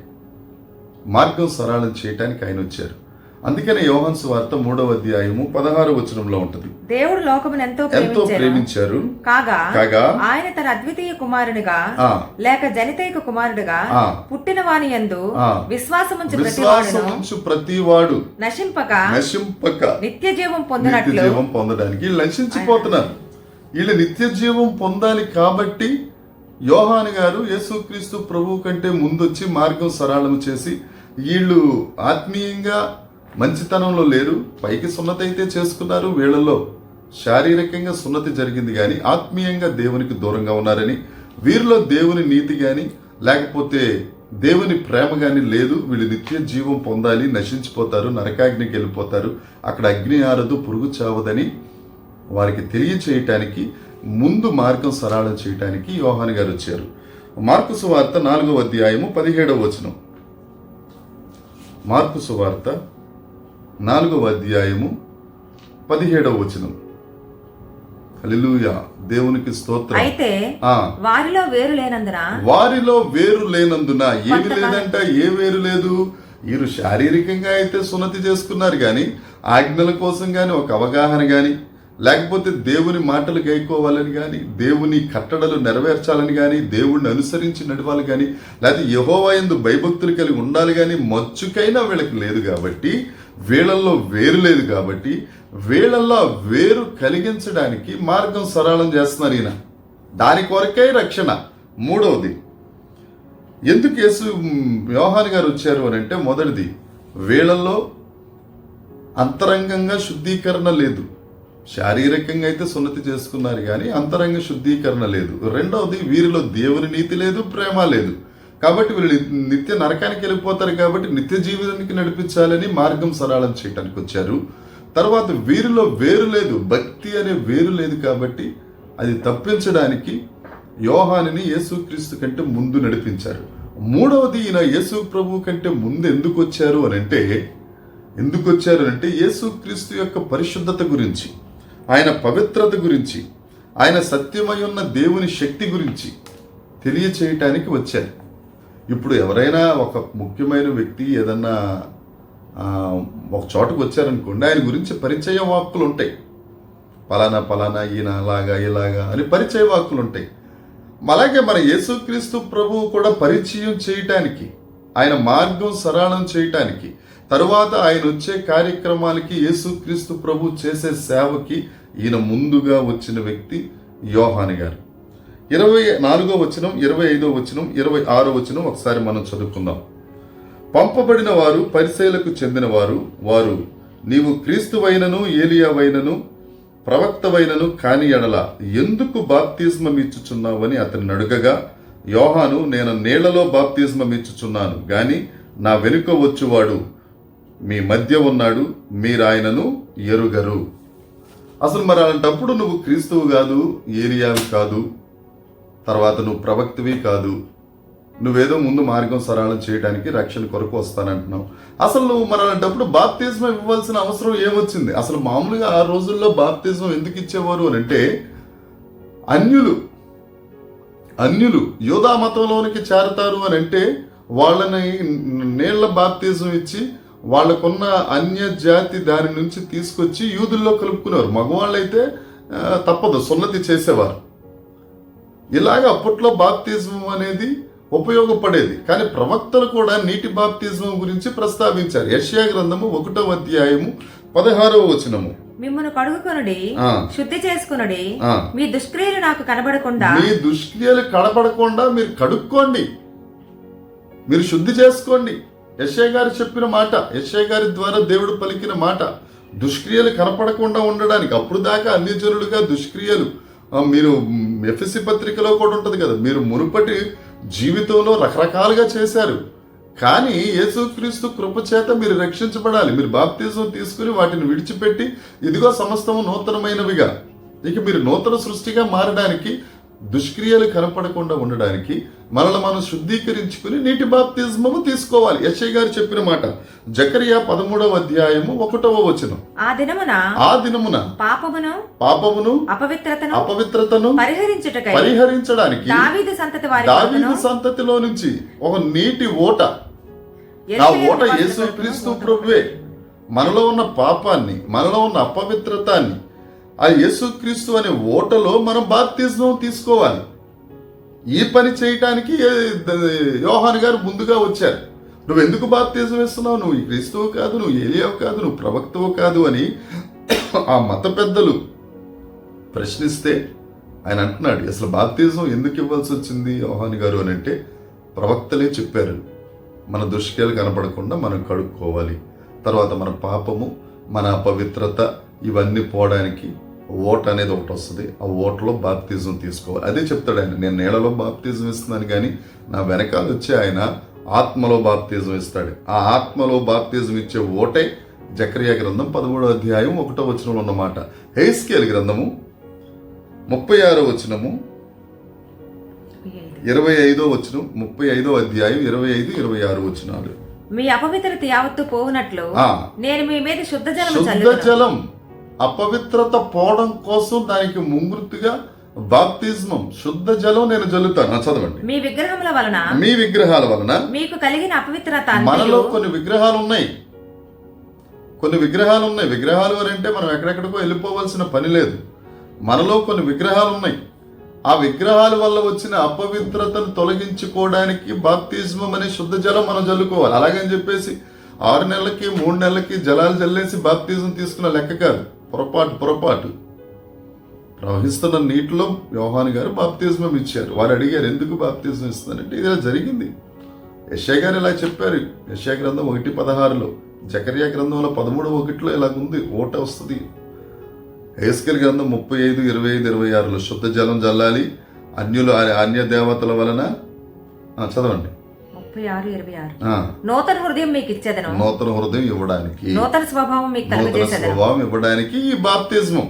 మార్గం సరళం చేయటానికి ఆయన వచ్చారు. అందుకనే యోహాను సువార్త 3వ అధ్యాయము 16వ వచనంలో ఉంటుంది, దేవుడు లోకమును ఎంతో ప్రేమించారు కాగా ఆయన తన అద్వితీయ కుమారునిగా లేక జనితైక కుమారుడుగా పుట్టిన వాని యందు విశ్వాసముంచు ప్రతివాడు నశింపక నిత్య జీవం పొందడానికి వీళ్ళు నశించిపోతున్నారు. వీళ్ళు నిత్య జీవం పొందాలి. కాబట్టి యోహాను గారు యేసుక్రీస్తు ప్రభువు కంటే ముందొచ్చి మార్గం సరళం చేసి, వీళ్ళు ఆత్మీయంగా మంచితనంలో లేరు. పైకి సున్నతి అయితే చేసుకున్నారు, వీళ్ళలో శారీరకంగా సున్నతి జరిగింది కానీ ఆత్మీయంగా దేవునికి దూరంగా ఉన్నారని, వీరిలో దేవుని నీతి కానీ లేకపోతే దేవుని ప్రేమ కానీ లేదు. వీళ్ళు నిత్య జీవం పొందాలి, నశించిపోతారు, నరకాగ్నికి వెళ్ళిపోతారు, అక్కడ అగ్ని ఆరదు, పురుగు చావదని వారికి తెలియచేయటానికి, ముందు మార్గం సరళం చేయటానికి యోహాను గారు వచ్చారు. మార్కు సువార్త 4వ అధ్యాయము 17వ వచనం. మార్కు సువార్త 4వ అధ్యాయము 17వ వచనం. హల్లెలూయా, దేవునికి స్తోత్రం. అయితే వారిలో వేరు లేనందున ఏమి లేదంట, ఏ వేరు లేదు. వీరు శారీరకంగా అయితే సున్నతి చేసుకున్నారు కానీ ఆజ్ఞల కోసం కానీ ఒక అవగాహన కానీ లేకపోతే దేవుని మాటలు గైకోవాలని కానీ, దేవుని కట్టడలు నెరవేర్చాలని కానీ, దేవుణ్ణి అనుసరించి నడవాలి కానీ, లేకపోతే యెహోవా యందు భయభక్తులు కలిగి ఉండాలి కానీ మచ్చుకైనా వీళ్ళకి లేదు కాబట్టి, వీళ్ళల్లో వేరు లేదు కాబట్టి, వీళ్ళల్లో వేరు కలిగించడానికి మార్గం సరళం చేస్తున్నారు ఈయన. దాని కొరకే రక్షణ. మూడవది, ఎందుకు యోహాను గారు వచ్చారు అని అంటే, మొదటిది వీళ్ళల్లో అంతరంగంగా శుద్ధీకరణ లేదు. శారీరకంగా అయితే సున్నతి చేసుకున్నారు కానీ అంతరంగ శుద్ధీకరణ లేదు. రెండవది, వీరిలో దేవుని నీతి లేదు, ప్రేమ లేదు. కాబట్టి వీళ్ళు నిత్య నరకానికి వెళ్ళిపోతారు కాబట్టి నిత్య జీవితానికి నడిపించాలని మార్గం సరళం చేయడానికి వచ్చారు. తర్వాత వీరిలో వేరు లేదు, భక్తి అనే వేరు లేదు కాబట్టి అది తప్పించడానికి యోహానుని యేసుక్రీస్తు కంటే ముందు నడిపించారు. మూడవది, ఈయన యేసు ప్రభు కంటే ముందు ఎందుకు వచ్చారు అంటే యేసుక్రీస్తు యొక్క పరిశుద్ధత గురించి, ఆయన పవిత్రత గురించి, ఆయన సత్యమై ఉన్న దేవుని శక్తి గురించి తెలియచేయటానికి వచ్చారు. ఇప్పుడు ఎవరైనా ఒక ముఖ్యమైన వ్యక్తి ఏదన్నా ఒక చోటుకు వచ్చారనుకోండి, ఆయన గురించి పరిచయ వాక్కులు ఉంటాయి. పలానా పలానా ఈయన అలాగా ఇలాగా అని పరిచయ వాక్కులు ఉంటాయి. అలాగే మన యేసుక్రీస్తు ప్రభువు కూడా పరిచయం చేయటానికి, ఆయన మార్గం సరళం చేయటానికి, తరువాత ఆయన వచ్చే కార్యక్రమాలకి, యేసుక్రీస్తు ప్రభు చేసే సేవకి ఈయన ముందుగా వచ్చిన వ్యక్తి యోహాను గారు. 24వ వచనం, 25వ వచనం, 26వ వచనం ఒకసారి మనం చదువుకుందాం. పంపబడిన వారు పరిసయ్యులకు చెందిన వారు నీవు క్రీస్తువైనను ఏలియావైనను ప్రవక్తవైనను కాని ఎడల ఎందుకు బాప్తిస్మం ఇచ్చుచున్నావని అతన్ని అడుగగా, యోహాను, నేను నీళ్లలో బాప్తిస్మం ఇచ్చుచున్నాను గాని నా వెనుక వచ్చువాడు మీ మధ్య ఉన్నాడు, మీరాయనను ఎరుగరు. అసలు మరి అలాంటప్పుడు నువ్వు క్రీస్తువు కాదు, ఏలియావి కాదు, తర్వాత నువ్వు ప్రవక్తవి కాదు, నువ్వేదో ముందు మార్గం సరళం చేయడానికి రక్షణ కొరకు వస్తానంటున్నావు. అసలు నువ్వు మరి అలాంటప్పుడు బాప్తిజం ఇవ్వాల్సిన అవసరం ఏమొచ్చింది? అసలు మామూలుగా ఆ రోజుల్లో బాప్తిజం ఎందుకు ఇచ్చేవారు అని అంటే, అన్యులు యూదా మతంలోనికి చేరతారు అని అంటే వాళ్ళని నీళ్ల బాప్తిజం ఇచ్చి వాళ్ళకున్న అన్య జాతి దాని నుంచి తీసుకొచ్చి యూదుల్లో కలుపుకునేవారు. మగవాళ్ళైతే తప్పదు, సున్నతి చేసేవారు. ఇలాగ అప్పట్లో బాప్తిజం అనేది ఉపయోగపడేది. కానీ ప్రవక్తలు కూడా నీటి బాప్తిజం గురించి ప్రస్తావించారు. యెషయా గ్రంథము 1వ అధ్యాయము 16వ వచనము, మిమ్మును కడుగుకొనుడి, శుద్ధి చేసుకొనుడి, మీ దుష్క్రియలు నాకు కనబడకుండా, మీ దుష్క్రియలు కనబడకుండా మీరు కడుక్కోండి, మీరు శుద్ధి చేసుకోండి. యెషయా గారు చెప్పిన మాట, యెషయా గారి ద్వారా దేవుడు పలికిన మాట. దుష్క్రియలు కనపడకుండా ఉండడానికి. అప్పుడు దాకా అన్యజనులుగా దుష్క్రియలు, మీరు ఎఫెసీ పత్రికలో కూడా ఉంటుంది కదా, మీరు మునుపటి జీవితంలో రకరకాలుగా చేశారు. కానీ యేసుక్రీస్తు కృపచేత మీరు రక్షించబడాలి. మీరు బాప్తిజం తీసుకుని వాటిని విడిచిపెట్టి ఇదిగో సమస్తము నూతనమైనవిగా, ఇక మీరు నూతన సృష్టిగా మారడానికి, దుష్క్రియలు కనపడకుండా ఉండడానికి మనల్ని మనం శుద్ధీకరించుకుని నీటి బాప్తిజమము తీసుకోవాలి. యెషయా గారు చెప్పిన మాట. జకరియా 13వ అధ్యాయము 1వ వచనం, ఆ దినమున పాపమును అపవిత్రతను పరిహరించడానికి దావీదు సంతతిలో నుంచి ఒక నీటి ఓట, ఆ ఓట యేసుక్రీస్తు ప్రభువే. మనలో ఉన్న పాపాన్ని, మనలో ఉన్న అపవిత్రతాన్ని ఆ యేసుక్రీస్తు అనే ఓటలో మనం బాప్తిజం తీసుకోవాలి. ఈ పని చేయటానికి యోహాను గారు ముందుగా వచ్చారు. నువ్వు ఎందుకు బాప్తిజం ఇస్తున్నావు? నువ్వు క్రీస్తువు కాదు, నువ్వు ఏలియావు కాదు, నువ్వు ప్రవక్తవు కాదు అని ఆ మత పెద్దలు ప్రశ్నిస్తే ఆయన అంటున్నాడు, అసలు బాప్తిజం ఎందుకు ఇవ్వాల్సి వచ్చింది యోహాను గారు అని అంటే, ప్రవక్తలే చెప్పారు, మన దుష్క్రియలు కనపడకుండా మనం కడుక్కోవాలి, తర్వాత మన పాపము, మన అపవిత్రత ఇవన్నీ పోవడానికి ఓట అనేది ఒకటి వస్తుంది, ఆ ఓటలో బాప్తిజం తీసుకోవాలి. అదే చెప్తాడు ఆయన, నేను నీళ్ళలో బాప్తిజం ఇస్తున్నాను కానీ నా వెనకాల వచ్చి ఆయన ఆత్మలో బాప్తిజం ఇస్తాడు. ఆ ఆత్మలో బాప్తిజం ఇచ్చే ఓటే జకరియా గ్రంథం 13వ అధ్యాయం 1వ వచనంలో ఉన్నమాట. హెస్కేలు గ్రంథము 36వ వచనము 25వ వచనం, 35వ అధ్యాయం 25, 26 వచనాలు. మీ అపవిత్రత యావత్తు పోవునట్లు నేను మీ మీద శుద్ధ జలం, అపవిత్రత పోవడం కోసం దానికి ముంగుర్తుగా బాప్తిజమం, శుద్ధ జలం నేను జల్లుతాను. చదవండి. మీ విగ్రహాల వలన మీకు కలిగిన అపవిత్రత, మనలో కొన్ని విగ్రహాలు ఉన్నాయి, కొన్ని విగ్రహాలు ఉన్నాయి. విగ్రహాలు అని అంటే మనం ఎక్కడెక్కడికో వెళ్ళిపోవాల్సిన పని లేదు. మనలో కొన్ని విగ్రహాలు ఉన్నాయి. ఆ విగ్రహాల వల్ల వచ్చిన అపవిత్రతను తొలగించుకోవడానికి బాప్తిజం అనే శుద్ధ జలం మనం జల్లుకోవాలి. అలాగని చెప్పేసి 6 నెలలకి 3 నెలలకి జలాలు జల్లేసి బాప్తిజం తీసుకున్న లెక్క కాదు. పొరపాటు. ప్రవహిస్తున్న నీటిలో యోహాను గారు బాప్తిజం ఇచ్చారు. వారు అడిగారు, ఎందుకు బాప్తిజం ఇస్తున్నారంటే ఇది ఇలా జరిగింది. యెషయా గారు ఇలా చెప్పారు. యెషయా గ్రంథం 1:16లో, జకర్యా గ్రంథంలో 13:1 ఇలాగుంది, ఓట వస్తుంది. హెస్కేల్ గ్రంథం 35:25-26లో శుద్ధ జలం జల్లాలి, అన్య దేవతల వలన. చదవండి. 36:26 నూతన హృదయం మీకు ఇచ్చేదను, నూతన హృదయం ఇవ్వడానికి, నూతన స్వభావం మీకు కలుగజేసేదను, స్వభావం ఇవ్వడానికి ఈ బాప్తిజం.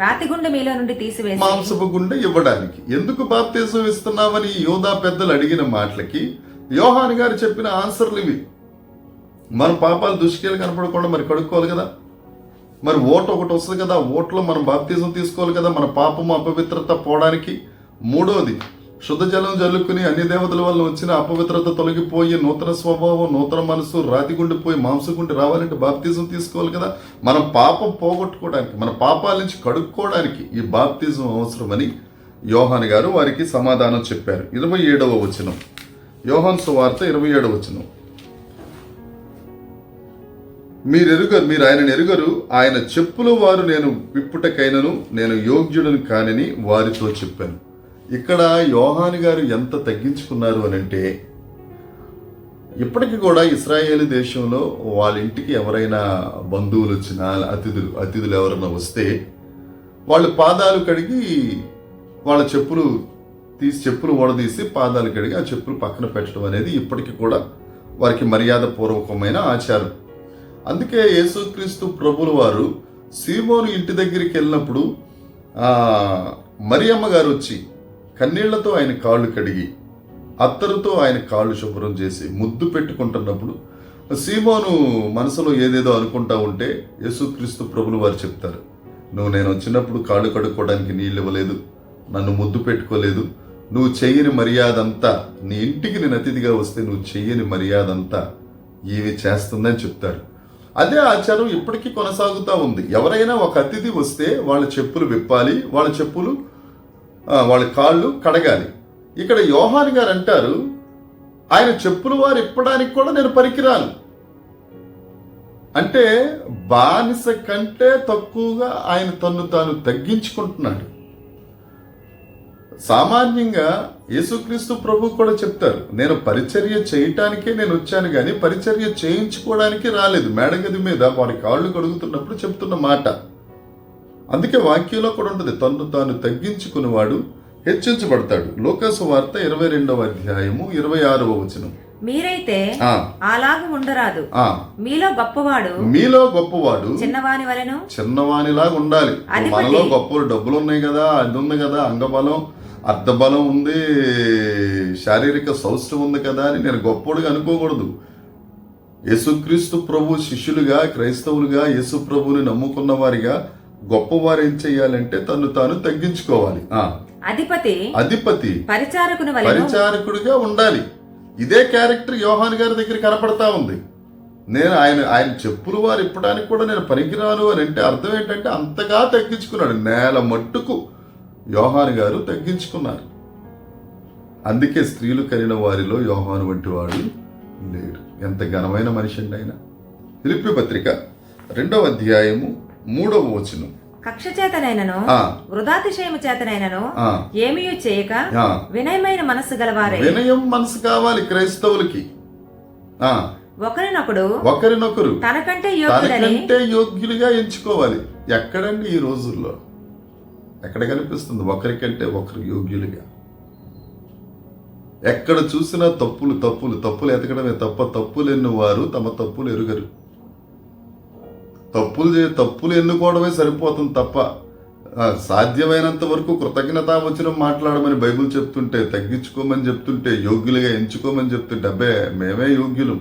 రాతి గుండె మీలో నుండి తీసివేసి మాంసపు గుండె ఇవ్వడానికి. ఎందుకు బాప్తిజం ఇస్తున్నామని యోధా పెద్దలు అడిగిన మాటలకి యోహాను గారు చెప్పిన ఆన్సర్లు ఇవి. మన పాపాలు దుష్కీలు కనపడకుండా మరి కడుక్కోవాలి కదా. మరి ఓటు ఒకటి వస్తుంది కదా, ఓట్లో మనం బాప్తిజం తీసుకోవాలి కదా మన పాపము అపవిత్రత పోవడానికి. 3వది, శుద్ధ జలం జల్లుకుని అన్ని దేవతల వల్ల వచ్చిన అపవిత్రత తొలగిపోయి నూతన స్వభావం, నూతన మనసు, రాతిగుండిపోయి మాంసగుండి రావాలంటే బాప్తిజం తీసుకోవాలి కదా. మనం పాపం పోగొట్టుకోవడానికి, మన పాపాల నుంచి కడుక్కోవడానికి ఈ బాప్తిజం అవసరమని యోహాను గారు వారికి సమాధానం చెప్పారు. 27వ వచనం, యోహాను సువార్త 27వ వచనం. మీరు ఆయనను ఎరుగరు, ఆయన చెప్పుల వారు నేను విప్పుటకైనను నేను యోగ్యుడను కానని వారితో చెప్పాను. ఇక్కడ యోహాను గారు ఎంత తగ్గించుకున్నారు అని అంటే, ఇప్పటికీ కూడా ఇశ్రాయేలు దేశంలో వాళ్ళ ఇంటికి ఎవరైనా బంధువులు వచ్చినా, అతిథులు ఎవరైనా వస్తే వాళ్ళు పాదాలు కడిగి వాళ్ళ చెప్పులు ఓడదీసి పాదాలు కడిగి ఆ చెప్పులు పక్కన పెట్టడం అనేది ఇప్పటికీ కూడా వారికి మర్యాద పూర్వకమైన ఆచారం. అందుకే యేసుక్రీస్తు ప్రభుల వారు సీమోను ఇంటి దగ్గరికి వెళ్ళినప్పుడు మరియమ్మ గారు వచ్చి కన్నీళ్లతో ఆయన కాళ్ళు కడిగి అత్తరుతో ఆయన కాళ్ళు శుభ్రం చేసి ముద్దు పెట్టుకుంటున్నప్పుడు సీమోను మనసులో ఏదేదో అనుకుంటా ఉంటే యేసుక్రీస్తు ప్రభులు వారు చెప్తారు, నేను వచ్చినప్పుడు కాళ్ళు కడుక్కోవడానికి నీళ్ళు ఇవ్వలేదు, నన్ను ముద్దు పెట్టుకోలేదు, నువ్వు చెయ్యని మర్యాద అంతా, నీ ఇంటికి నేను అతిథిగా వస్తే నువ్వు చెయ్యని మర్యాద అంతా ఇవి చేస్తుందని చెప్తారు. అదే ఆచారం ఇప్పటికీ కొనసాగుతూ ఉంది. ఎవరైనా ఒక అతిథి వస్తే వాళ్ళ చెప్పులు విప్పాలి, వాళ్ళ కాళ్ళు కడగాలి. ఇక్కడ యోహాను గారు అంటారు, ఆయన చెప్పులు వారు ఇప్పడానికి కూడా నేను పనికిరాను. అంటే బానిస కంటే తక్కువగా ఆయన తన్ను తాను తగ్గించుకుంటున్నాడు. సామాన్యంగా యేసుక్రీస్తు ప్రభు కూడా చెప్తారు, నేను పరిచర్య చేయటానికే నేను వచ్చాను కానీ పరిచర్య చేయించుకోవడానికి రాలేదు. మేడగది మీద వారి కాళ్ళు కడుగుతున్నప్పుడు చెప్తున్న మాట. అందుకే వాక్యంలో కూడా ఉంటుంది, తన్ను తాను తగ్గించుకునేవాడు హెచ్చించబడతాడు. లోకాసు వార్త 22వ అధ్యాయము 26వ వచనం. మీరైతే అలాగా ఉండరాదు, మీలో గొప్పవాడు చిన్నవానిలాగా ఉండాలి. మనలో గొప్ప డబ్బులు ఉన్నాయి కదా, అది ఉంది కదా, అంగబలం అర్ధబలం ఉంది, శారీరక సౌష్ఠం ఉంది కదా అని నేను గొప్పోడుగా అనుకోకూడదు. యేసుక్రీస్తు ప్రభు శిష్యులుగా, క్రైస్తవులుగా, యేసు ప్రభుని నమ్ముకున్న వారిగా గొప్పవారు ఏం చెయ్యాలంటే తను తాను తగ్గించుకోవాలి. అధిపతి పరిచారకుడిగా ఉండాలి. ఇదే క్యారెక్టర్ యోహాను గారి దగ్గర కనపడతా ఉంది. నేను ఆయన చెప్పులు వారు ఇప్పడానికి కూడా నేను పనికిరాను అని అంటే అర్థం ఏంటంటే అంతగా తగ్గించుకున్నాడు. నేల మట్టుకు యోహాను గారు తగ్గించుకున్నారు. అందుకే స్త్రీలు కనిన వారిలో యోహాను వంటి వాడు లేడు. ఎంత ఘనమైన మనిషి అండి ఆయన. ఫిలిప్పీ పత్రిక 2వ అధ్యాయము 3వ వచనం. కక్ష చేతనైనను వృధాతిశయము చేతనైనను ఏమీ చేయక వినయమైన మనస్సు గలవారే. వినయం మనసు కావాలి క్రైస్తవులకి. ఒకరినొకరు తనకంటే యోగ్యులుగా ఎంచుకోవాలి. ఎక్కడండి ఈ రోజుల్లో ఎక్కడ కనిపిస్తుంది ఒకరికంటే ఒకరు యోగ్యులుగా? ఎక్కడ చూసినా తప్పులు ఎతకడమే తప్ప తప్పులు ఎన్నువారు తమ తప్పులు ఎరుగరు. తప్పులు ఎన్నుకోవడమే సరిపోతుంది తప్ప సాధ్యమైనంత వరకు కృతజ్ఞతావచనం మాట్లాడమని బైబిల్ చెప్తుంటే, తగ్గించుకోమని చెప్తుంటే, యోగ్యులుగా ఎంచుకోమని చెప్తుంటే, అబ్బే మేమే యోగ్యులు,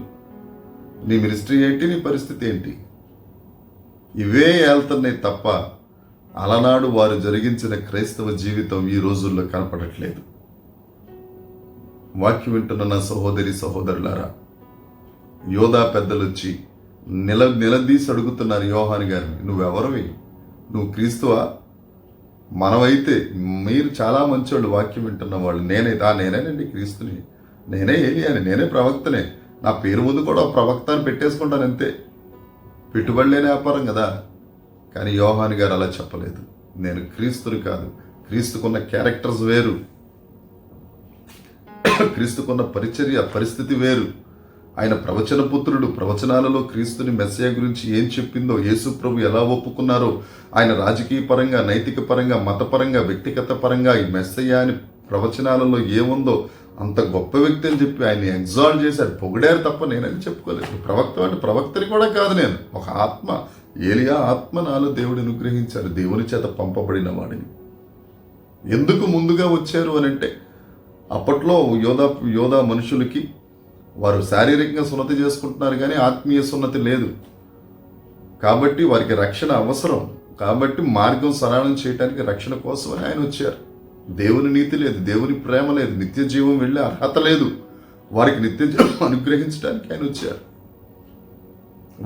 నీ మినిస్ట్రీ ఏంటి, నీ పరిస్థితి ఏంటి, ఇవే వెళ్తున్నాయి తప్ప అలనాడు వారు జరిగించిన క్రైస్తవ జీవితం ఈ రోజుల్లో కనపడట్లేదు. వాక్యం వింటున్న నా సహోదరి సహోదరులారా, యోధా పెద్దలు వచ్చి నిలదీసి అడుగుతున్నారు యోహాను గారిని, నువ్వెవరివి? నువ్వు క్రీస్తువా? మనమైతే మీరు చాలా మంచోళ్ళు, వాక్యం వింటున్న వాళ్ళు. నేనేనండి క్రీస్తుని, నేనే ఏలియాని, నేనే ప్రవక్తనే, నా పేరు ముందు కూడా ప్రవక్త అని పెట్టేసుకుంటాను అంతే. పెట్టుబడి లేని వ్యాపారం కదా. కానీ యోహాను గారు అలా చెప్పలేదు. నేను క్రీస్తుని కాదు, క్రీస్తుకున్న క్యారెక్టర్స్ వేరు, క్రీస్తుకున్న పరిస్థితి వేరు. ఆయన ప్రవచన పుత్రుడు. ప్రవచనాలలో క్రీస్తుని మెస్సియా గురించి ఏం చెప్పిందో, యేసు ప్రభు ఎలా ఒప్పుకున్నారో, ఆయన రాజకీయ పరంగా, నైతిక పరంగా, మతపరంగా, వ్యక్తిగత పరంగా ఈ మెస్సియా అని ప్రవచనాలలో ఏముందో అంత గొప్ప వ్యక్తి అని చెప్పి ఆయన్ని ఎగ్జాల్ట్ చేశారు, పొగిడారు తప్ప నేనని చెప్పుకోలేదు. ప్రవక్త అంటే ప్రవక్తని కూడా కాదు, నేను ఒక ఆత్మ, ఏలియా ఆత్మ నాలో దేవుడు అనుగ్రహించారు, దేవుని చేత పంపబడిన వాడిని. ఎందుకు ముందుగా వచ్చారు అని అంటే, అప్పట్లో యోధా మనుషులకి వారు శారీరకంగా సున్నతి చేసుకుంటున్నారు కానీ ఆత్మీయ సున్నతి లేదు. కాబట్టి వారికి రక్షణ అవసరం. కాబట్టి మార్గం సరళం చేయడానికి రక్షణ కోసమని ఆయన వచ్చారు. దేవుని నీతి లేదు, దేవుని ప్రేమ లేదు, నిత్య జీవం వెళ్ళే అర్హత లేదు. వారికి నిత్య జీవం అనుగ్రహించడానికి ఆయన వచ్చారు.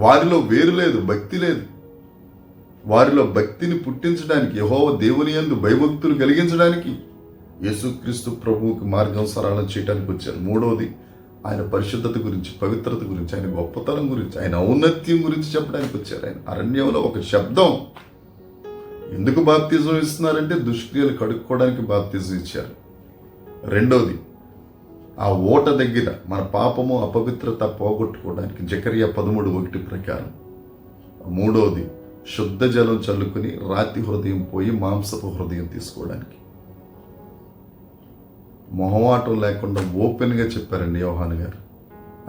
వారిలో వేరు లేదు, భక్తి లేదు. వారిలో భక్తిని పుట్టించడానికి, యెహోవా దేవుని యందు భయభక్తులు కలిగించడానికి యేసుక్రీస్తు ప్రభువుకి మార్గం సరళం చేయడానికి వచ్చారు. మూడవది, ఆయన పరిశుద్ధత గురించి, పవిత్రత గురించి, ఆయన గొప్పతనం గురించి, ఆయన ఔన్నత్యం గురించి చెప్పడానికి వచ్చారు. ఆయన అరణ్యంలో ఒక శబ్దం. ఎందుకు బాప్తిజం ఇస్తున్నారంటే దుష్క్రియలు కడుక్కోవడానికి బాప్తిజం ఇచ్చారు. రెండవది, ఆ ఓట దగ్గర మన పాపము అపవిత్రత పోగొట్టుకోవడానికి జకరియా 13:1 ప్రకారం. మూడవది, శుద్ధ జలం చల్లుకుని రాతి హృదయం పోయి మాంసపు హృదయం తీసుకోవడానికి. మొహమాటం లేకుండా ఓపెన్గా చెప్పారండి యోహాను గారు.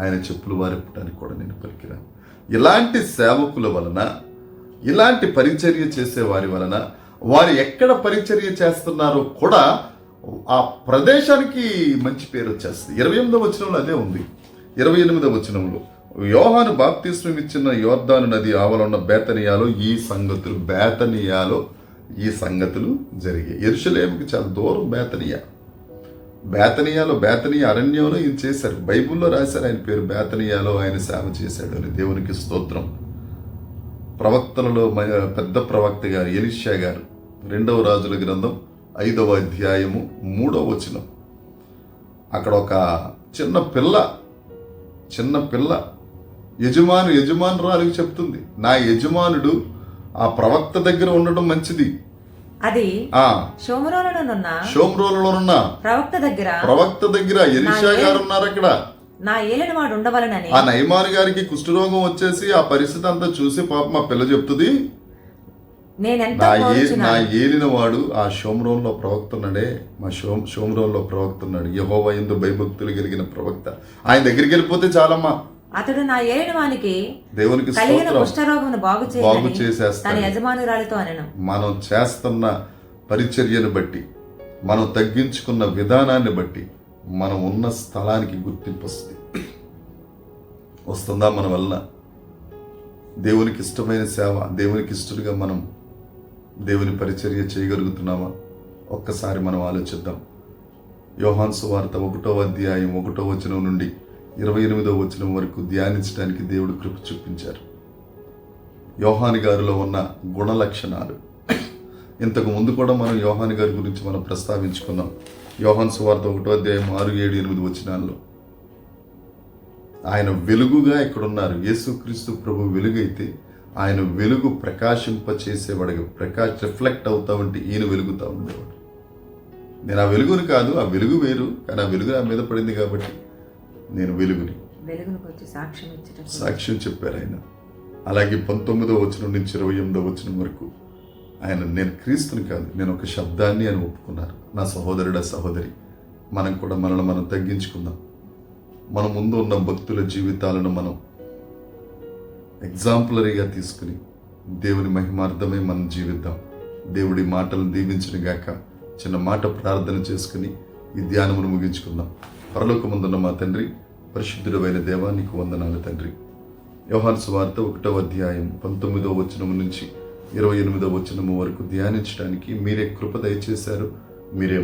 ఆయన చెప్పులు వారిపడానికి కూడా నేను పలికిరాను. ఇలాంటి సేవకుల వలన, ఇలాంటి పరిచర్య చేసే వారి వలన, వారు ఎక్కడ పరిచర్య చేస్తున్నారో కూడా ఆ ప్రదేశానికి మంచి పేరు వచ్చేస్తుంది. 28వ వచనంలో అదే ఉంది. 28వ వచనంలో యోహాను బాప్తిస్మం ఇచ్చిన యోర్దాను నది ఆవల ఉన్న బేతనియాలో ఈ సంగతులు జరిగాయి. యెరూషలేముకి చాలా దూరం బేతనియా అరణ్యంలో ఈయన చేశారు. బైబిల్లో రాశారు ఆయన పేరు, బేతనియాలో ఆయన సేవ చేశాడు అని. దేవునికి స్తోత్రం. ప్రవక్తలలో పెద్ద ప్రవక్త గారు ఎలీషా గారు 2వ రాజుల గ్రంథం 5వ అధ్యాయము 3వ వచనం. అక్కడ ఒక చిన్న పిల్ల యజమానురాలికి చెప్తుంది, నా యజమానుడు ఆ ప్రవక్త దగ్గర ఉండడం మంచిది. అది షోమ్రోనున్న ప్రవక్త దగ్గర ఎలీషా గారు ఉన్నారు. అక్కడ నా ఏలినవాడు ఉండవలనని, ఆ నయమాను గారికి కుష్ఠరోగం వచ్చేసి ఆ పరిస్థితి అంతా చూసి పాప మా పిల్ల చెప్తుంది, నా ఏలినవాడు ఆ షోమ్రోన్లో ప్రవక్తున్నాడే, షోమ్రోన్లో ప్రవక్తున్నాడు, యెహోవా యందు భయభక్తులు కలిగిన ప్రవక్త. ఆయన దగ్గరికి వెళ్ళిపోతే చాలమ్మా, అతడు నా ఏలినవానికి దేవునికి కలిగిన కుష్ఠరోగమును బాగు చేసేస్తాడు. తన యజమానురాలితో అనెను. మనం చేస్తున్న పరిచర్యను బట్టి, మనం తగ్గించుకున్న విధానాన్ని బట్టి మనం ఉన్న స్థలానికి గుర్తింపు వస్తుందా? మన వల్ల దేవునికి ఇష్టమైన సేవ, దేవునికి ఇష్టడుగా మనం దేవుని పరిచర్య చేయగలుగుతున్నామా? ఒక్కసారి మనం ఆలోచిద్దాం. యోహాను సువార్త 1వ అధ్యాయం 1వ వచనం నుండి 28వ వచనం వరకు ధ్యానించడానికి దేవుడు కృప చూపించారు. యోహాను గారిలో ఉన్న గుణ లక్షణాలు. ఇంతకు ముందు కూడా మనం యోహాను గారి గురించి మనం ప్రస్తావించుకున్నాం. యోహాను సువార్త 1వ అధ్యాయం 6, 7, 8 వచనాల్లో ఆయన వెలుగుగా ఇక్కడున్నారు. యేసుక్రీస్తు ప్రభు వెలుగైతే ఆయన వెలుగు ప్రకాశింపచేసేవాడు, రిఫ్లెక్ట్ అవుతా ఉంటే ఈయన వెలుగుతూ ఉండేవాడు. నేను ఆ వెలుగుని కాదు, ఆ వెలుగు వేరు, కానీ ఆ వెలుగు నా మీద పడింది కాబట్టి నేను వెలుగుని సాక్ష్యం చెప్పారు ఆయన. అలాగే 19వ వచనం నుంచి 28వ వచనం వరకు ఆయన నేను క్రీస్తుని కాదు, నేను ఒక శబ్దాన్ని అని ఒప్పుకున్నారు. నా సహోదరుడా సహోదరి, మనం కూడా మనల్ని మనం తగ్గించుకుందాం. మన ముందు ఉన్న భక్తుల జీవితాలను మనం ఎగ్జాంపులరీగా తీసుకుని దేవుని మహిమార్థమే మనం జీవిద్దాం. దేవుడి మాటలను దీవించిన గాక. చిన్న మాట ప్రార్థన చేసుకుని ఈ ధ్యానమును ముగించుకుందాం. పరలోకమందున్న మా తండ్రి, పరిశుద్ధుడైన దేవా, నీకు వందనాలు తండ్రి. యోహాను సువార్త 1వ అధ్యాయం 19వ వచనం నుంచి 28వ వచనం వరకు ధ్యానించడానికి మీరే కృప దయచేశారు, మీరే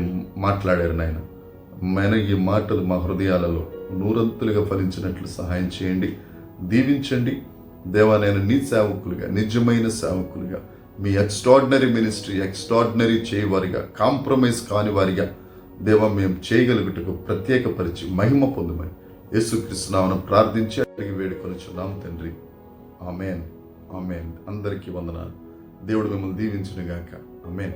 మాట్లాడారు నాయన. ఈ మాటలు మా హృదయాలలో నూరంతులుగా ఫలించినట్లు సహాయం చేయండి, దీవించండి. దేవా, నేను నీ సేవకులుగా, నిజమైన సేవకులుగా, మీ ఎక్స్ట్రాడినరీ మినిస్ట్రీ ఎక్స్ట్రాడినరీ చేయవారిగా, కాంప్రమైజ్ కాని వారిగా దేవా మేము చేయగలుగుటకు ప్రత్యేకపరిచి మహిమ పొందమని యేసుక్రీస్తు నామమున ప్రార్థించి అడిగి వేడుకొనుచున్నాం తండ్రి. ఆమేన్. ఆమేన్. అందరికీ వందనాలు. దేవుడు మిమ్మల్ని దీవించును గాక. ఆమేన్.